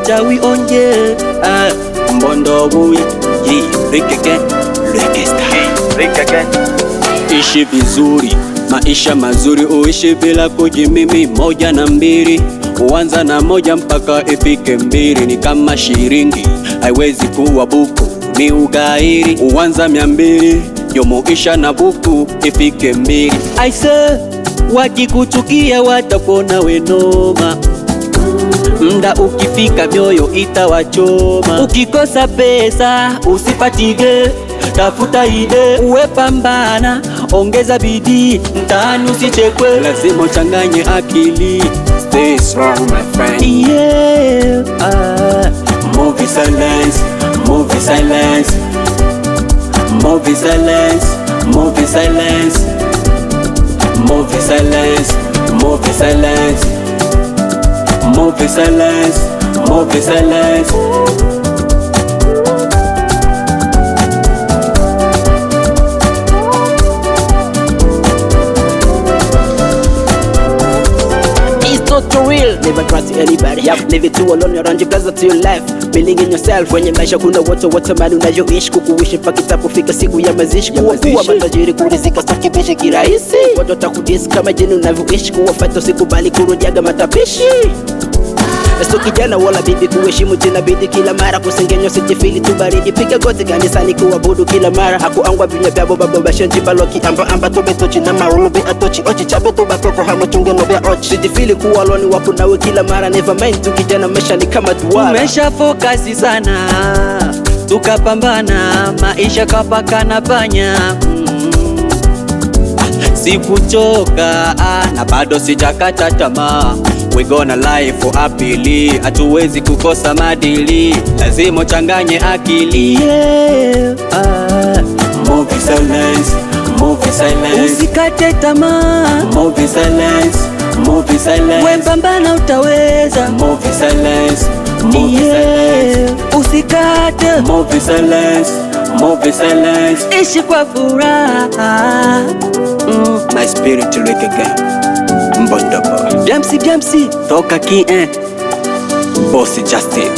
wacha wionje. Mbondo boy, yeah, Rick again. Ishi vizuri, maisha mazuri, uishi bila kujimimi. 1 na 2, uanza na 1 mpaka ifike 2. Ni kama shiringi, haiwezi kuwa buku, ni ugairi. Uanza 200, jumuisha na buku ifike 2. Aise, wakikuchukia watapona wenoma. Mda ukifika mioyo itawachoma. Ukikosa pesa usipatige, tafuta ide, uwe pambana, ongeza bidii, mtaani usichekwe. Lazima uchanganye akili, stay strong my friend. Yeah, movie silence, movie silence, movie silence, movie silence, movie silence, movie silence, movie silence, movie silence. Not real, never trust anybody. Leave it too alone, around your brother to your life. Believing in yourself, kwenye maisha kuna wote mali unayoishi. Kukuishi mpaka itapofika siku ya mazishi. Kuwa matajiri kurizika staki bishi kirahisi. Watu watakudisi kama jini unavyoishi. Kuwafata usikubali kurudiaga matapishi. Esto kijana wala bibi, kuheshimu jina bidi kila mara. Kusengenyo sijifili tu baridi, piga goti kanisani kuabudu kila mara. Hakuangwa vinya vyabo babo bashenji baloki amba tobe tochi na maulu be atochi ochi chabe toba koko hamo chunge no be ochi. Sijifili kuwa loni wapo nawe kila mara, never mind tu kijana maisha ni kama duara. Umesha fokasi sana, tukapambana, maisha kapaka na panya. Sikuchoka na bado sijakata tamaa. We gonna live for happily, hatuwezi kukosa madili, lazima uchanganye akili. Yeah, movie silence, movie silence, usikate tamaa. Movie silence, movie silence, we pambana utaweza. Movie silence, movie silence, usikate. Movie silence, movie silence, ishi kwa furaha. My spirit Rick again. Mbondo boy, Jamsi toka Boss Justin.